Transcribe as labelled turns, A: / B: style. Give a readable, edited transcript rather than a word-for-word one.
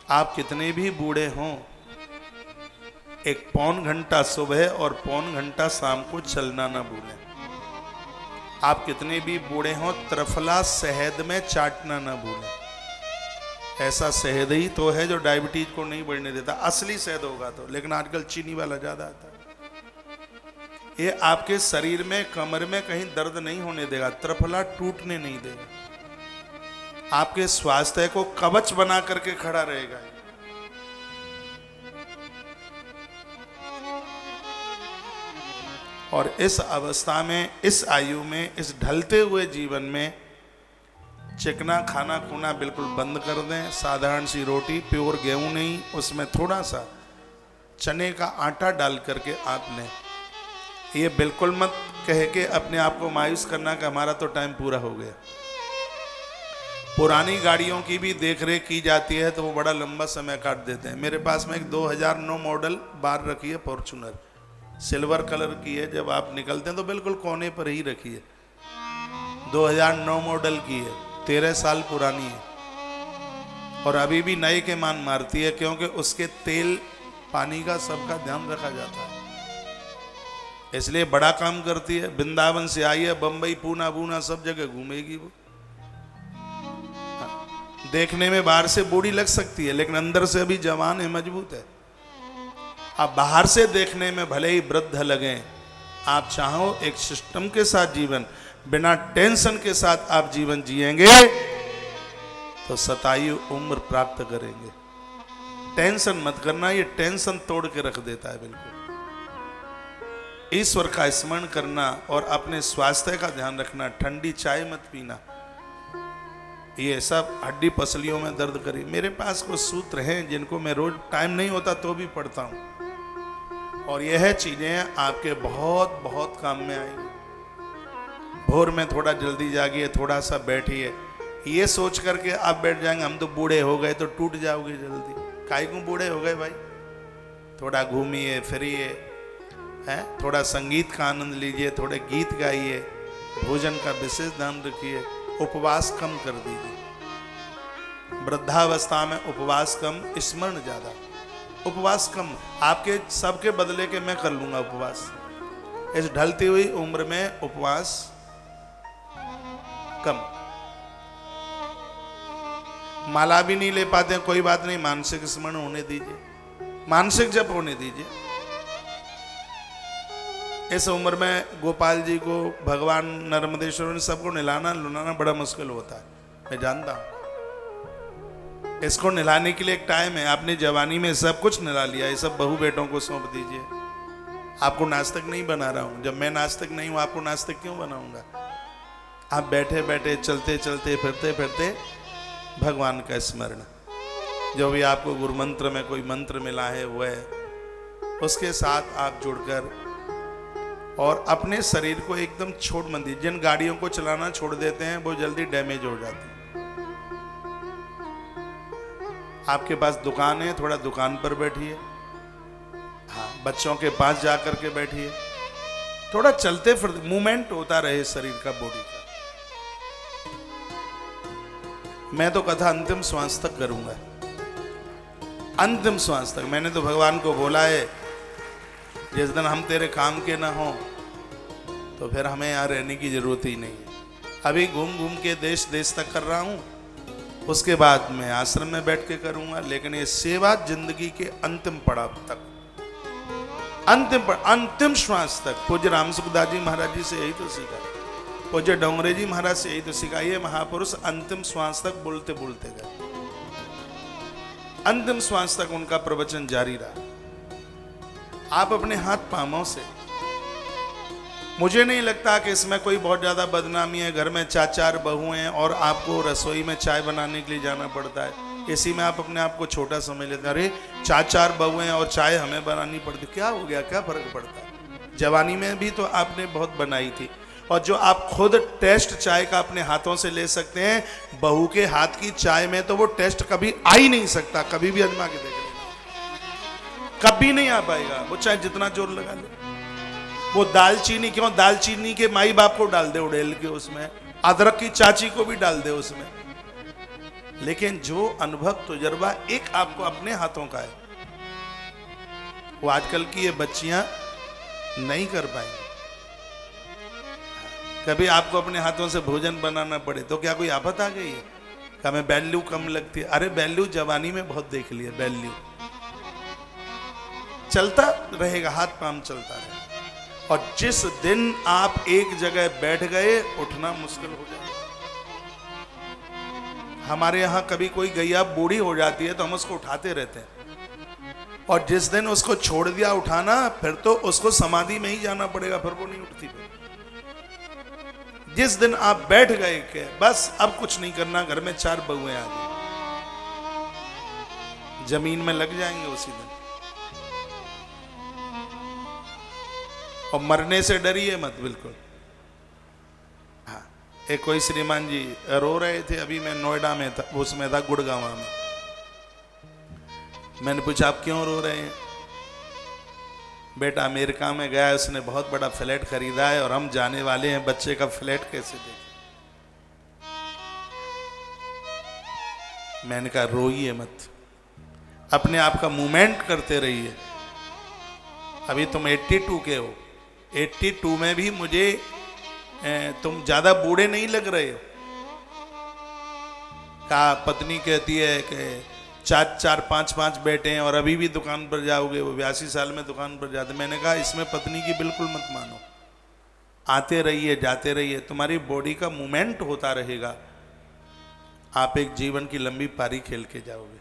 A: आप कितने भी बूढ़े हों, एक पौन घंटा सुबह और पौन घंटा शाम को चलना ना भूलें। आप कितने भी बूढ़े हों, त्रिफला शहद में चाटना ना भूलें। ऐसा शहद ही तो है जो डायबिटीज को नहीं बढ़ने देता, असली शहद होगा तो, लेकिन आजकल चीनी वाला ज्यादा आता है। ये आपके शरीर में, कमर में कहीं दर्द नहीं होने देगा, त्रिफला टूटने नहीं देगा, आपके स्वास्थ्य को कवच बना करके खड़ा रहेगा। और इस अवस्था में, इस आयु में, इस ढलते हुए जीवन में चिकना खाना खूना बिल्कुल बंद कर दें। साधारण सी रोटी, प्योर गेहूं नहीं, उसमें थोड़ा सा चने का आटा डाल करके आप लें। ये बिल्कुल मत कह के अपने आप को मायूस करना कि हमारा तो टाइम पूरा हो गया। पुरानी गाड़ियों की भी देखरेख की जाती है तो वो बड़ा लंबा समय काट देते हैं। मेरे पास में एक 2009 मॉडल बार रखी है, फॉर्चूनर, सिल्वर कलर की है। जब आप निकलते हैं तो बिल्कुल कोने पर ही रखी है। 2009 मॉडल की है, 13 साल पुरानी है और अभी भी नए के मान मारती है, क्योंकि उसके तेल पानी का सबका ध्यान रखा जाता है, इसलिए बड़ा काम करती है। वृंदावन से आई है, बंबई, पूना बूना सब जगह घूमेगी वो। देखने में बाहर से बूढ़ी लग सकती है, लेकिन अंदर से अभी जवान है, मजबूत है। आप बाहर से देखने में भले ही वृद्ध लगें, आप चाहो एक सिस्टम के साथ जीवन, बिना टेंशन के साथ आप जीवन जिएंगे तो शतायु उम्र प्राप्त करेंगे। टेंशन मत करना, ये टेंशन तोड़ के रख देता है। बिल्कुल ईश्वर का स्मरण करना और अपने स्वास्थ्य का ध्यान रखना। ठंडी चाय मत पीना, ये सब हड्डी पसलियों में दर्द करी। मेरे पास कुछ सूत्र हैं जिनको मैं रोज, टाइम नहीं होता तो भी पढ़ता हूं, और यह चीजें आपके बहुत बहुत काम में आएंगी। भोर में थोड़ा जल्दी जागिए, थोड़ा सा बैठिए। ये सोच करके आप बैठ जाएंगे हम तो बूढ़े हो गए, तो टूट जाओगे जल्दी। काहे को बूढ़े हो गए भाई? थोड़ा घूमिए फिरिए, हैं, थोड़ा संगीत का आनंद लीजिए, थोड़े गीत गाइए, भोजन का विशेष ध्यान रखिए, उपवास कम कर दीजिए। वृद्धावस्था में उपवास कम, स्मरण ज्यादा। उपवास कम, आपके सबके बदले के मैं कर लूंगा उपवास। इस ढलती हुई उम्र में उपवास कम। माला भी नहीं ले पाते हैं, कोई बात नहीं, मानसिक स्मरण होने दीजिए, मानसिक जप होने दीजिए। इस उम्र में गोपाल जी को, भगवान नर्मदेश्वर ने सबको नहलाना लुलाना बड़ा मुश्किल होता है, मैं जानता हूं। इसको नहलाने के लिए एक टाइम है। आपने जवानी में सब कुछ नहला लिया, ये सब बहू बेटों को सौंप दीजिए। आपको नास्तिक नहीं बना रहा हूं, जब मैं नास्तिक नहीं हूं आपको नास्तिक क्यों बनाऊंगा? आप बैठे बैठे, चलते चलते, फिरते फिरते भगवान का स्मरण, जो भी आपको गुरु मंत्र में कोई मंत्र मिला है वह, उसके साथ आप जुड़कर, और अपने शरीर को एकदम छोड़ मत दीजिए। जिन गाड़ियों को चलाना छोड़ देते हैं वो जल्दी डैमेज हो जाती है। आपके पास दुकान है, थोड़ा दुकान पर बैठिए, हाँ, बच्चों के पास जा करके बैठिए, थोड़ा चलते फिरते, मूवमेंट होता रहे शरीर का, बॉडी का। मैं तो कथा अंतिम श्वास तक करूंगा, अंतिम श्वास तक। मैंने तो भगवान को बोला है, जिस दिन हम तेरे काम के ना हो तो फिर हमें यहाँ रहने की जरूरत ही नहीं है। अभी घूम घूम के देश देश तक कर रहा हूँ, उसके बाद मैं आश्रम में बैठ के करूंगा, लेकिन ये सेवा जिंदगी के अंतिम पड़ाव तक, अंतिम श्वास तक। पूज्य राम सुखदास जी महाराज जी से यही तो सीखा, पूज्य डोंगरे जी महाराज से यही तो सीखा। ये महापुरुष अंतिम श्वास तक बोलते बोलते गए, अंतिम श्वास तक उनका प्रवचन जारी रहा। आप अपने हाथ पांवों से, मुझे नहीं लगता कि इसमें कोई बहुत ज्यादा बदनामी है। घर में 4 बहू हैं और आपको रसोई में चाय बनाने के लिए जाना पड़ता है, इसी में आप अपने आप को छोटा समझ लेते हैं। अरे 4 बहू हैं और चाय हमें बनानी पड़ती, क्या हो गया, क्या फर्क पड़ता है? जवानी में भी तो आपने बहुत बनाई थी, और जो आप खुद टेस्ट चाय का अपने हाथों से ले सकते हैं, बहू के हाथ की चाय में तो वो टेस्ट कभी आ ही नहीं सकता। कभी भी आजमा के देख लेना, कभी नहीं आ पाएगा, वो चाहे जितना जोर लगा ले। वो दालचीनी, क्यों दालचीनी के माई बाप को डाल दे उड़ेल के उसमें, अदरक की चाची को भी डाल दे उसमें, लेकिन जो अनुभव तजुर्बा एक आपको अपने हाथों का है, वो आजकल की ये बच्चियां नहीं कर पाएंगी। कभी आपको अपने हाथों से भोजन बनाना पड़े तो क्या कोई आफत आ गई है? क्या हमें वैल्यू कम लगती है? अरे वैल्यू जवानी में बहुत देख लिया, वैल्यू चलता रहेगा, हाथ पांव चलता रहेगा। और जिस दिन आप एक जगह बैठ गए, उठना मुश्किल हो जाएगा। हमारे यहां कभी कोई गैया बूढ़ी हो जाती है तो हम उसको उठाते रहते हैं, और जिस दिन उसको छोड़ दिया उठाना, फिर तो उसको समाधि में ही जाना पड़ेगा, फिर वो नहीं उठती। फिर जिस दिन आप बैठ गए कि बस अब कुछ नहीं करना, घर में 4 बहुएं आ गई, जमीन में लग जाएंगे उसी दिन। और मरने से डरिए मत बिल्कुल। हाँ, एक कोई श्रीमान जी रो रहे थे, अभी मैं नोएडा में था, उसमें था गुड़गांव में। मैंने पूछा आप क्यों रो रहे हैं? बेटा अमेरिका में गया है, उसने बहुत बड़ा फ्लैट खरीदा है और हम जाने वाले हैं, बच्चे का फ्लैट कैसे देखें। मैंने कहा रोइए मत, अपने आप का मूवमेंट करते रहिए। अभी तुम 82 के हो, 82 में भी मुझे तुम ज्यादा बूढ़े नहीं लग रहे हो। कहा पत्नी कहती है कि 4 5 बेटे हैं और अभी भी दुकान पर जाओगे, वो 82 साल में दुकान पर जाते। मैंने कहा इसमें पत्नी की बिल्कुल मत मानो, आते रहिए जाते रहिए, तुम्हारी बॉडी का मूवमेंट होता रहेगा, आप एक जीवन की लंबी पारी खेल के जाओगे।